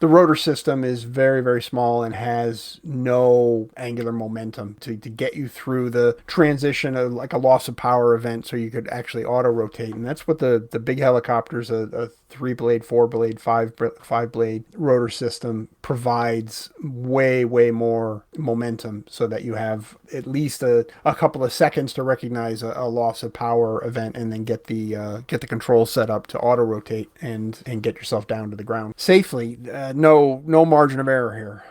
rotor system is very, very small and has no angular momentum to get you through the transition of like a loss of power event so you could actually auto rotate. And that's what the big helicopters, a 3-blade, 4-blade, 5-blade rotor system provides way, way more momentum so that you have at least a couple of seconds to recognize a loss of power event and then get the control set up to auto rotate and get yourself down to the ground safely. No margin of error here.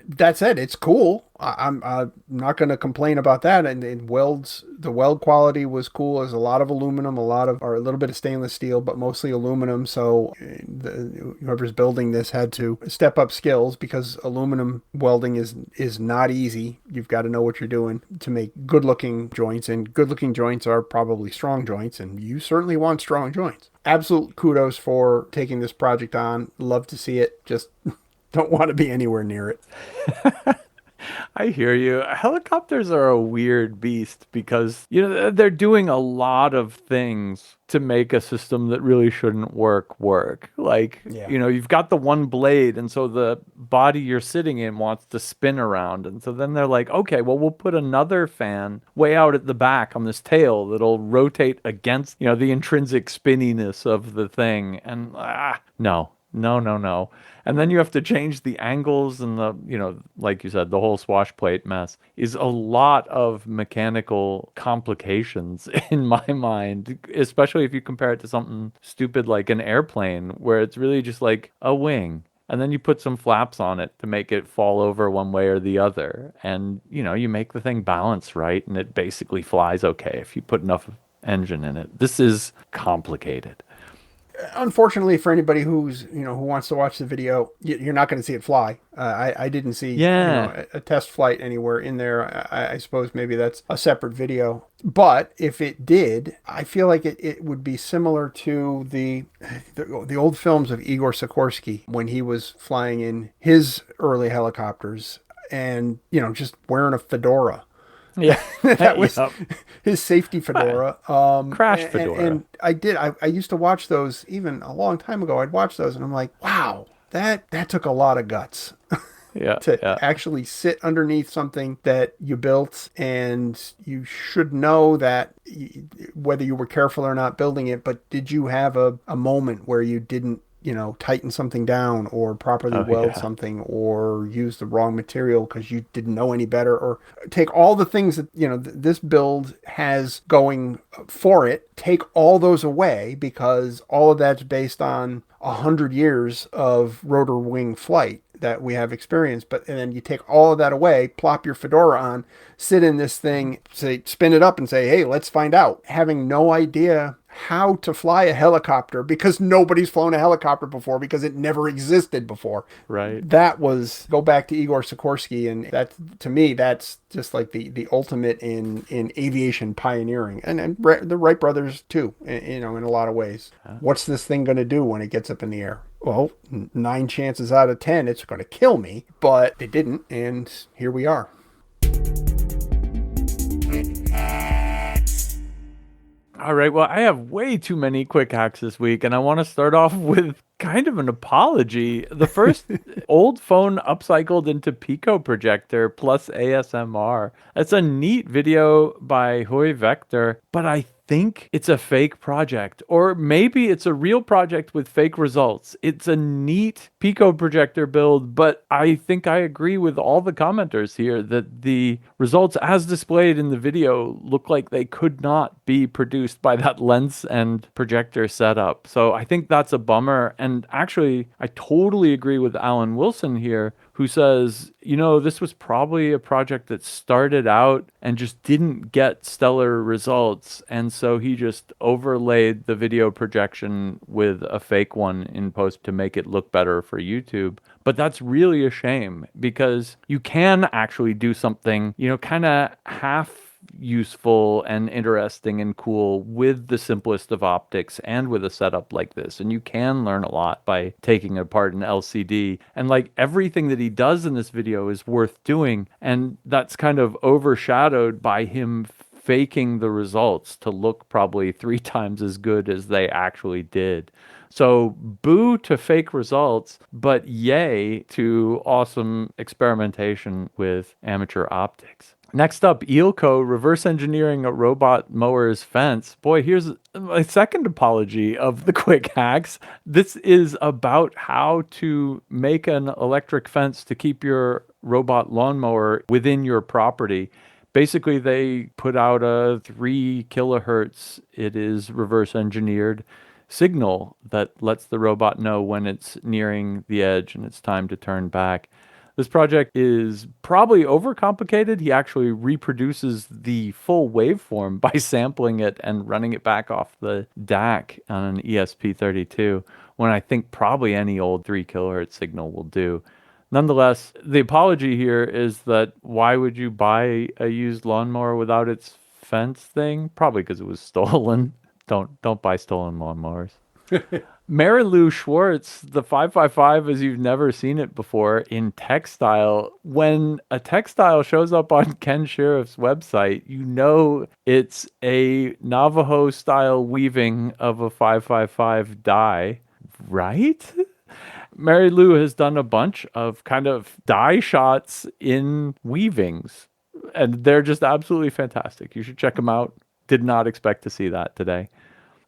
That said, it's cool. I'm not going to complain about that. And the weld quality was cool. There's a lot of aluminum, or a little bit of stainless steel, but mostly aluminum. So whoever's building this had to step up skills, because aluminum welding is not easy. You've got to know what you're doing to make good looking joints, and good looking joints are probably strong joints, and you certainly want strong joints. Absolute kudos for taking this project on. Love to see it. Just don't want to be anywhere near it. I hear you. Helicopters are a weird beast because, they're doing a lot of things to make a system that really shouldn't work. Like, Yeah. You've got the one blade, and so the body you're sitting in wants to spin around. And so then they're like, okay, well, we'll put another fan way out at the back on this tail that'll rotate against, the intrinsic spinniness of the thing. And no. And then you have to change the angles, and like you said, the whole swash plate mess is a lot of mechanical complications in my mind, especially if you compare it to something stupid like an airplane, where it's really just like a wing. And then you put some flaps on it to make it fall over one way or the other. And, you make the thing balance right, and it basically flies okay if you put enough engine in it. This is complicated. Unfortunately, for anybody who wants to watch the video, you're not going to see it fly. I didn't see a test flight anywhere in there. I suppose maybe that's a separate video. But if it did, I feel like it would be similar to the old films of Igor Sikorsky when he was flying in his early helicopters and just wearing a fedora. Yeah. That was Yep. his safety fedora. Crash And, fedora. and I used to watch those even a long time ago. I'd watch those and I'm like, wow, that took a lot of guts Yeah. to Yeah. actually sit underneath something that you built, and you should know that whether you were careful or not building it, but did you have a moment where you didn't, tighten something down or properly Oh, weld yeah. something or use the wrong material because you didn't know any better, or take all the things that, this build has going for it, take all those away because all of that's based on 100 years of rotor wing flight that we have experienced. And then you take all of that away, plop your fedora on, sit in this thing, say, spin it up and say, hey, let's find out, having no idea how to fly a helicopter because nobody's flown a helicopter before because it never existed before. Right. That was, go back to Igor Sikorsky, and that, to me, that's just like the ultimate in aviation pioneering, and the Wright brothers too, in a lot of ways. What's this thing going to do when it gets up in the air? Well, 9 chances out of 10 it's going to kill me, but it didn't, and here we are. All right. Well, I have way too many quick hacks this week, and I want to start off with kind of an apology. The first old phone upcycled into Pico projector plus ASMR. It's a neat video by Hoy Vector, but I think it's a fake project, or maybe it's a real project with fake results. It's a neat Pico projector build, but I think I agree with all the commenters here that the results as displayed in the video look like they could not be produced by that lens and projector setup. So I think that's a bummer. And actually, I totally agree with Alan Wilson here, who says, this was probably a project that started out and just didn't get stellar results. And so he just overlaid the video projection with a fake one in post to make it look better for YouTube. But that's really a shame because you can actually do something, kind of half useful and interesting and cool with the simplest of optics and with a setup like this. And you can learn a lot by taking apart an LCD. And like everything that he does in this video is worth doing. And that's kind of overshadowed by him faking the results to look probably 3 times as good as they actually did. So boo to fake results, but yay to awesome experimentation with amateur optics. Next up, Eelco reverse engineering a robot mower's fence. Boy, here's a second apology of the quick hacks. This is about how to make an electric fence to keep your robot lawnmower within your property. Basically, they put out a 3 kilohertz, it is reverse engineered, signal that lets the robot know when it's nearing the edge and it's time to turn back. This project is probably overcomplicated. He actually reproduces the full waveform by sampling it and running it back off the DAC on an ESP32, when I think probably any old 3 kilohertz signal will do. Nonetheless, the apology here is that why would you buy a used lawnmower without its fence thing? Probably because it was stolen. Don't buy stolen lawnmowers. Mary Lou Schwartz, the 555 as you've never seen it before in textile. When a textile shows up on Ken Sheriff's website, it's a Navajo style weaving of a 555 die, right? Mary Lou has done a bunch of kind of die shots in weavings, and they're just absolutely fantastic. You should check them out. Did not expect to see that today.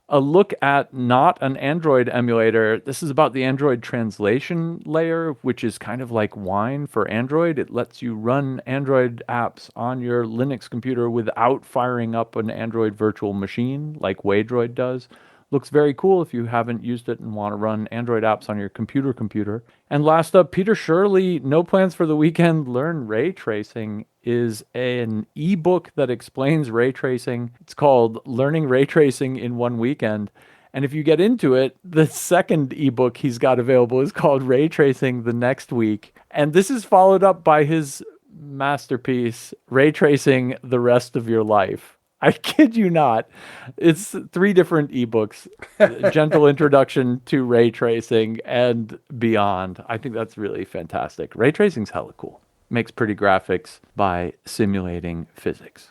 A look at not an Android emulator. This is about the Android translation layer, which is kind of like wine for Android. It lets you run Android apps on your Linux computer without firing up an Android virtual machine like Waydroid does. Looks very cool if you haven't used it and want to run Android apps on your computer. And last up, Peter Shirley, No Plans for the Weekend, Learn Ray Tracing, is an ebook that explains ray tracing. It's called Learning Ray Tracing in 1 Weekend. And if you get into it, the second ebook he's got available is called Ray Tracing the Next Week. And this is followed up by his masterpiece, Ray Tracing the Rest of Your Life. I kid you not. It's 3 different ebooks, gentle introduction to ray tracing and beyond. I think that's really fantastic. Ray tracing's hella cool. makes pretty graphics by simulating physics.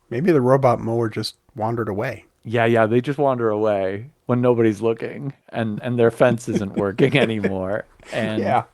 Maybe the robot mower just wandered away. Yeah, they just wander away when nobody's looking and their fence isn't working anymore. And Yeah.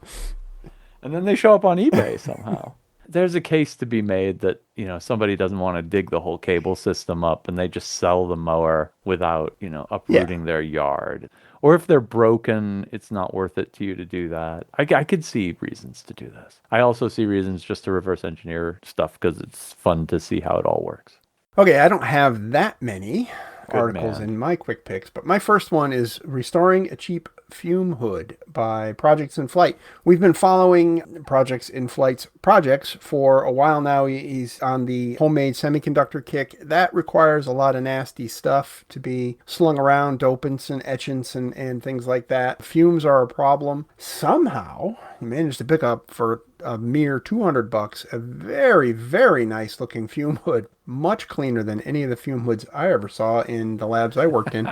and then they show up on eBay somehow. There's a case to be made that, somebody doesn't want to dig the whole cable system up and they just sell the mower without, uprooting their yard. Or if they're broken, it's not worth it to you to do that. I could see reasons to do this. I also see reasons just to reverse engineer stuff because it's fun to see how it all works. Okay, I don't have that many Good articles man. in my quick picks, but my first one is Restoring a Cheap Fume Hood by Projects in Flight. We've been following Projects in Flight's projects for a while now. He's on the homemade semiconductor kick. That requires a lot of nasty stuff to be slung around, dopants and etchants and things like that. Fumes are a problem. Somehow, he managed to pick up for a mere $200 a very, very nice looking fume hood, much cleaner than any of the fume hoods I ever saw in the labs I worked in.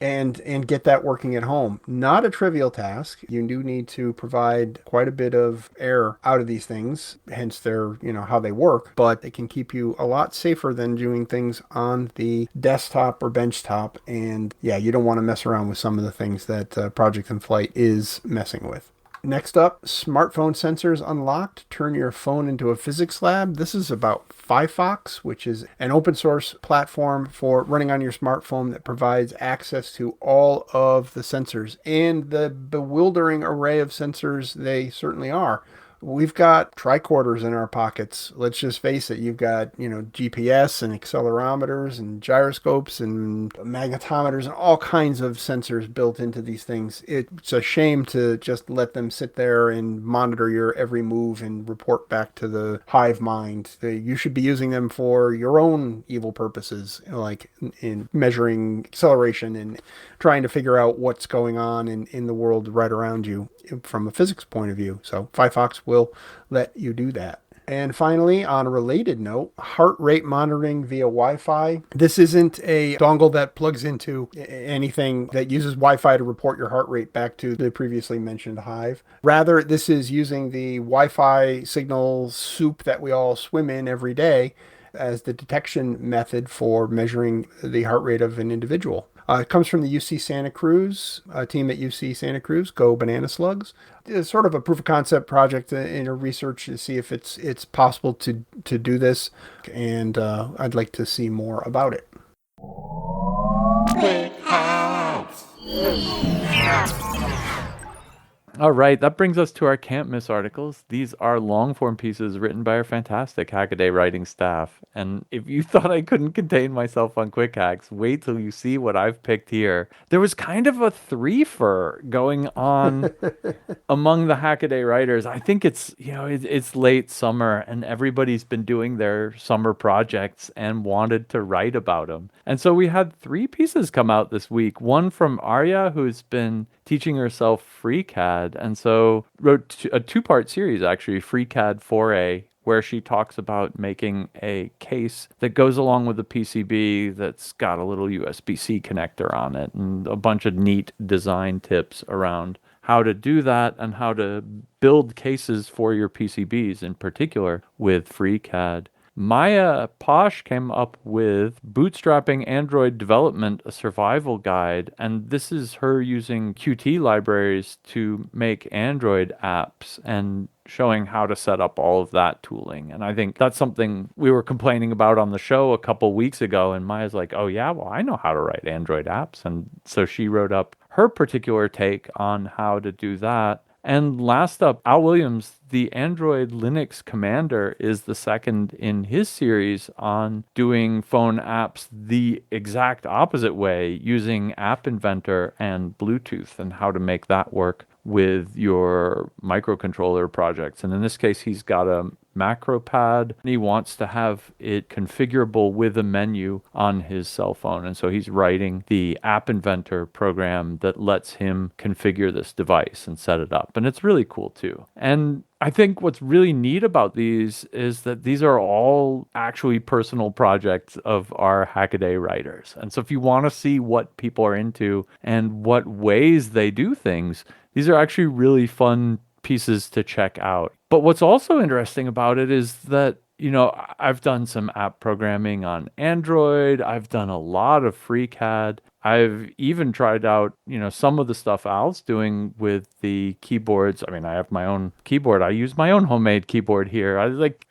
And get that working at home. Not a trivial task. You do need to provide quite a bit of air out of these things, hence their, how they work, but it can keep you a lot safer than doing things on the desktop or bench top. And yeah, you don't want to mess around with some of the things that Project in Flight is messing with. Next up, smartphone sensors unlocked. Turn your phone into a physics lab. This is about Fifox, which is an open source platform for running on your smartphone that provides access to all of the sensors and the bewildering array of sensors they certainly are. We've got tricorders in our pockets. Let's just face it. You've got, GPS and accelerometers and gyroscopes and magnetometers and all kinds of sensors built into these things. It's a shame to just let them sit there and monitor your every move and report back to the hive mind. You should be using them for your own evil purposes, like in measuring acceleration and trying to figure out what's going on in the world right around you from a physics point of view. So Fifox will let you do that. And finally, on a related note, heart rate monitoring via Wi-Fi. This isn't a dongle that plugs into anything that uses Wi-Fi to report your heart rate back to the previously mentioned hive. Rather, this is using the Wi-Fi signal soup that we all swim in every day as the detection method for measuring the heart rate of an individual. It comes from the UC Santa Cruz, team at UC Santa Cruz, Go Banana Slugs. It's sort of a proof of concept project in a research to see if it's possible to do this, and I'd like to see more about it. All right, that brings us to our Can't Miss articles. These are long-form pieces written by our fantastic Hackaday writing staff. And if you thought I couldn't contain myself on Quick Hacks, wait till you see what I've picked here. There was kind of a threefer going on among the Hackaday writers. I think it's late summer and everybody's been doing their summer projects and wanted to write about them. And so we had 3 pieces come out this week. One from Arya, who's been teaching herself FreeCAD, and so wrote a 2-part series, actually, FreeCAD 4A, where she talks about making a case that goes along with the PCB that's got a little USB-C connector on it, and a bunch of neat design tips around how to do that and how to build cases for your PCBs, in particular with FreeCAD. Maya Posh came up with Bootstrapping Android Development, a Survival Guide, and this is her using Qt libraries to make Android apps and showing how to set up all of that tooling. And I think that's something we were complaining about on the show a couple weeks ago, and Maya's like, oh yeah, well, I know how to write Android apps. And so she wrote up her particular take on how to do that. And last up, Al Williams, the Android Linux commander, is the second in his series on doing phone apps the exact opposite way, using App Inventor and Bluetooth and how to make that work with your microcontroller projects. And in this case, he's got a macro pad. He wants to have it configurable with a menu on his cell phone. And so he's writing the App Inventor program that lets him configure this device and set it up. And it's really cool too. And I think what's really neat about these is that these are all actually personal projects of our Hackaday writers. And so if you want to see what people are into and what ways they do things, these are actually really fun pieces to check out. But what's also interesting about it is that, I've done some app programming on Android. I've done a lot of FreeCAD. I've even tried out, some of the stuff Al's doing with the keyboards. I mean, I have my own keyboard. I use my own homemade keyboard here.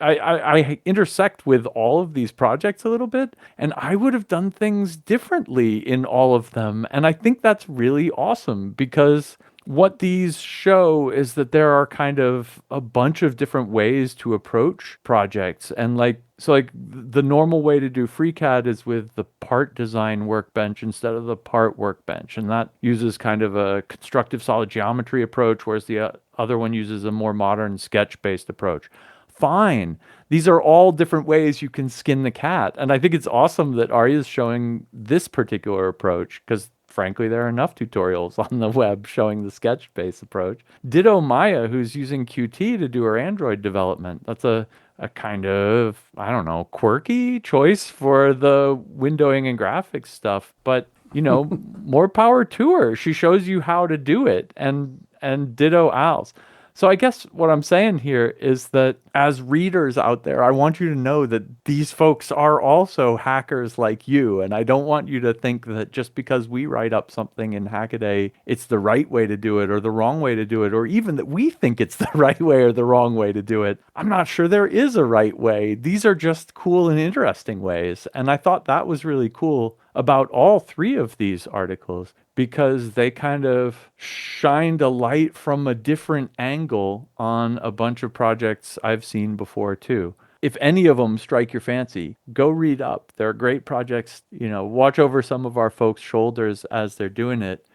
I intersect with all of these projects a little bit, and I would have done things differently in all of them. And I think that's really awesome because what these show is that there are kind of a bunch of different ways to approach projects. And the normal way to do FreeCAD is with the part design workbench instead of the part workbench. And that uses kind of a constructive solid geometry approach, whereas the other one uses a more modern sketch-based approach. Fine. These are all different ways you can skin the cat. And I think it's awesome that Arya is showing this particular approach because frankly, there are enough tutorials on the web showing the sketch-based approach. Ditto Maya, who's using Qt to do her Android development. That's a kind of, I don't know, quirky choice for the windowing and graphics stuff. But, more power to her. She shows you how to do it. And ditto Al's. So I guess what I'm saying here is that as readers out there, I want you to know that these folks are also hackers like you. And I don't want you to think that just because we write up something in Hackaday, it's the right way to do it or the wrong way to do it, or even that we think it's the right way or the wrong way to do it. I'm not sure there is a right way. These are just cool and interesting ways. And I thought that was really cool about all three of these articles because they kind of shined a light from a different angle on a bunch of projects I've seen before too. If any of them strike your fancy, go read up. They're great projects. Watch over some of our folks' shoulders as they're doing it.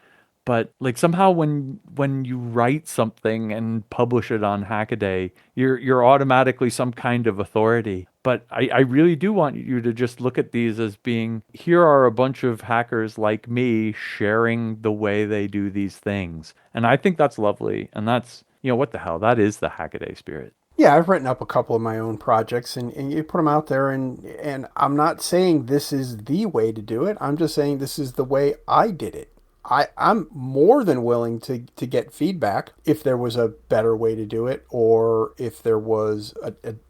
But somehow when you write something and publish it on Hackaday, you're automatically some kind of authority. But I really do want you to just look at these as being, here are a bunch of hackers like me sharing the way they do these things. And I think that's lovely. And that's, what the hell? That is the Hackaday spirit. Yeah, I've written up a couple of my own projects and you put them out there and I'm not saying this is the way to do it. I'm just saying this is the way I did it. I'm more than willing to get feedback if there was a better way to do it or if there was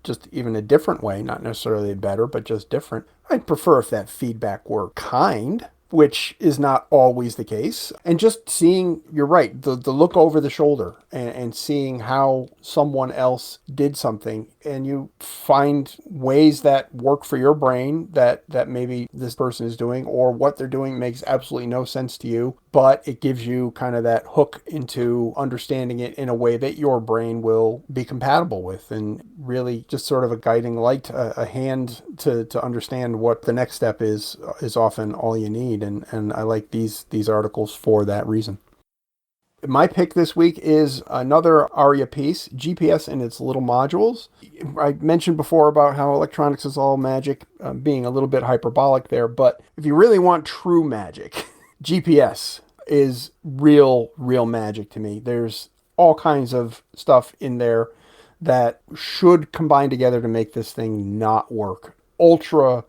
just even a different way, not necessarily better, but just different. I'd prefer if that feedback were kind, which is not always the case. And just seeing, you're right, the look over the shoulder and seeing how someone else did something and you find ways that work for your brain that maybe this person is doing or what they're doing makes absolutely no sense to you, but it gives you kind of that hook into understanding it in a way that your brain will be compatible with and really just sort of a guiding light, a hand to understand what the next step is often all you need. And I like these articles for that reason. My pick this week is another Arya piece, GPS and its little modules. I mentioned before about how electronics is all magic, being a little bit hyperbolic there, but if you really want true magic, GPS is real magic to me. There's all kinds of stuff in there that should combine together to make this thing not work. Ultra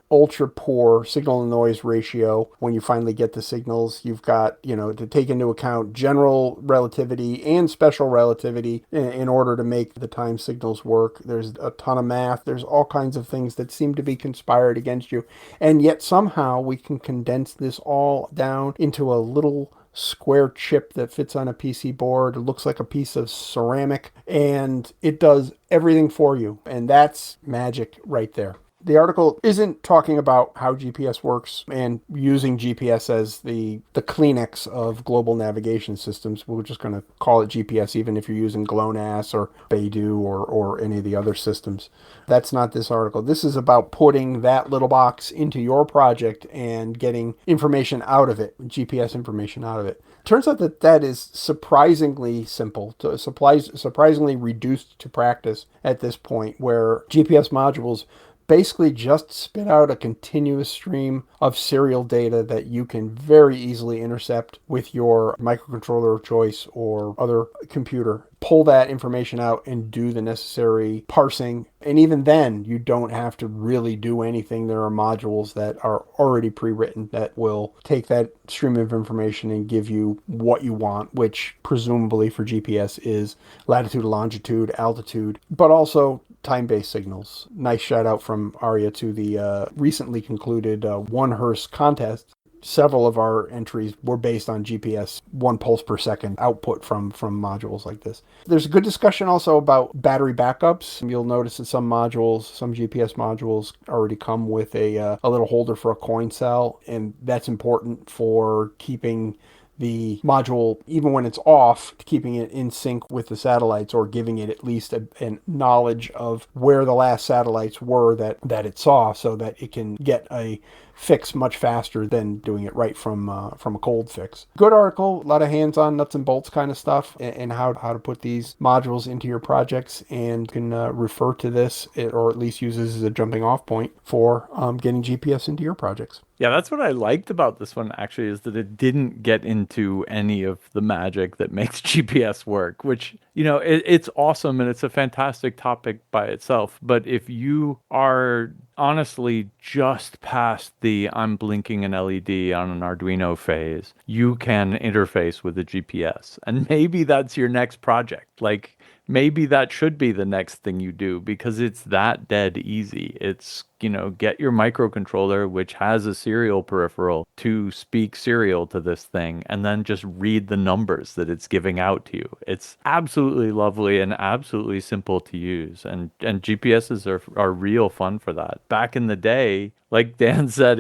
poor signal to noise ratio. When you finally get the signals, you've got, to take into account general relativity and special relativity in order to make the time signals work. There's a ton of math. There's all kinds of things that seem to be conspired against you. And yet somehow we can condense this all down into a little square chip that fits on a PC board. It looks like a piece of ceramic and it does everything for you. And that's magic right there. The article isn't talking about how GPS works and using GPS as the Kleenex of global navigation systems. We're just going to call it GPS even if you're using GLONASS or Beidou or any of the other systems. That's not this article. This is about putting that little box into your project and getting information out of it, GPS information out of it. Turns out that is surprisingly simple, surprisingly reduced to practice at this point, where GPS modules basically just spit out a continuous stream of serial data that you can very easily intercept with your microcontroller of choice or other computer. Pull that information out and do the necessary parsing. And even then, you don't have to really do anything. There are modules that are already pre-written that will take that stream of information and give you what you want, which presumably for GPS is latitude, longitude, altitude, but also time-based signals. Nice shout out from Arya to the recently concluded 1 Hz contest. Several of our entries were based on GPS 1 pulse per second output from modules like this. There's a good discussion also about battery backups. You'll notice that some modules, some GPS modules already come with a little holder for a coin cell, and that's important for keeping the module, even when it's off, keeping it in sync with the satellites, or giving it at least a knowledge of where the last satellites were that it saw, so that it can get a fix much faster than doing it right from a cold fix. Good article, a lot of hands-on nuts and bolts kind of stuff, and how to put these modules into your projects, and can refer to this, or at least use this as a jumping off point for getting GPS into your projects. Yeah, that's what I liked about this one, actually, is that it didn't get into any of the magic that makes GPS work, which, it's awesome and it's a fantastic topic by itself. But if you are honestly just past the I'm blinking an LED on an Arduino phase, you can interface with a GPS. And maybe that's your next project. Like, maybe that should be the next thing you do, because it's that dead easy. It's, get your microcontroller, which has a serial peripheral, to speak serial to this thing, and then just read the numbers that it's giving out to you. It's absolutely lovely and absolutely simple to use. And GPSs are real fun for that. Back in the day, like Dan said,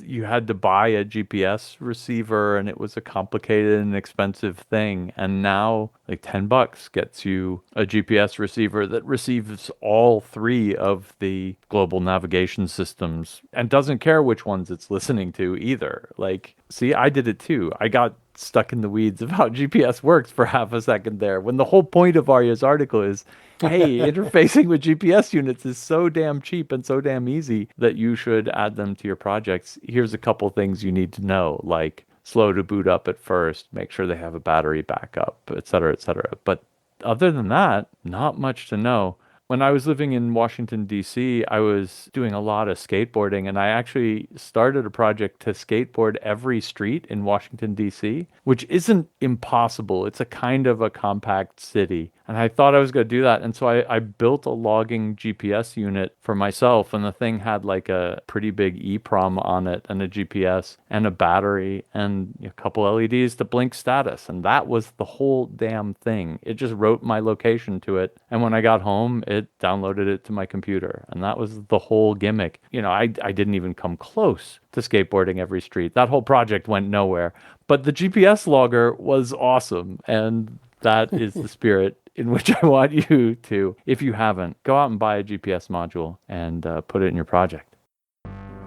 you had to buy a GPS receiver, and it was a complicated and expensive thing. And now, like $10 gets you a GPS receiver that receives all 3 of the global navigation systems and doesn't care which ones it's listening to either. Like, see, I did it too. I got stuck in the weeds of how GPS works for half a second there, when the whole point of Arya's article is, hey, interfacing with GPS units is so damn cheap and so damn easy that you should add them to your projects. Here's a couple things you need to know, like slow to boot up at first, make sure they have a battery backup, et cetera, et cetera. But other than that, not much to know. When I was living in Washington, D.C., I was doing a lot of skateboarding, and I actually started a project to skateboard every street in Washington, D.C., which isn't impossible. It's a kind of a compact city. And I thought I was going to do that. And so I built a logging GPS unit for myself, and the thing had like a pretty big EEPROM on it, and a GPS and a battery and a couple LEDs to blink status. And that was the whole damn thing. It just wrote my location to it. And when I got home, it downloaded it to my computer. And that was the whole gimmick. I didn't even come close to skateboarding every street. That whole project went nowhere. But the GPS logger was awesome. And that is the spirit in which I want you to, if you haven't, go out and buy a GPS module and put it in your project.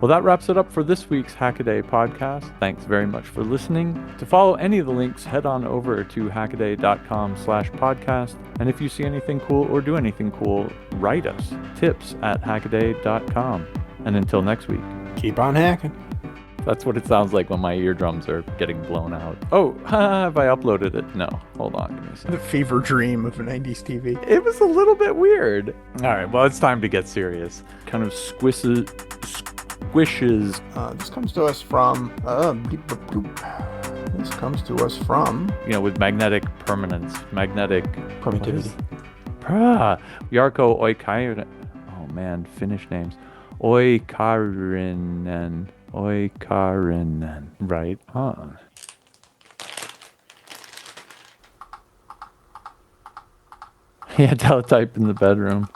Well, that wraps it up for this week's Hackaday podcast. Thanks very much for listening. To follow any of the links, head on over to hackaday.com/podcast. And if you see anything cool or do anything cool, write us, tips@hackaday.com. And until next week, keep on hacking. That's what it sounds like when my eardrums are getting blown out. Oh, have I uploaded it? No. Hold on. Give me a second. The fever dream of 90s TV. It was a little bit weird. All right. Well, it's time to get serious. Kind of squishes. This comes to us from... with magnetic permanence. Magnetic... Permittivity. Jarkko Oikainen. Oh, man. Finnish names. Oikarinen. Right on. Yeah, teletype in the bedroom.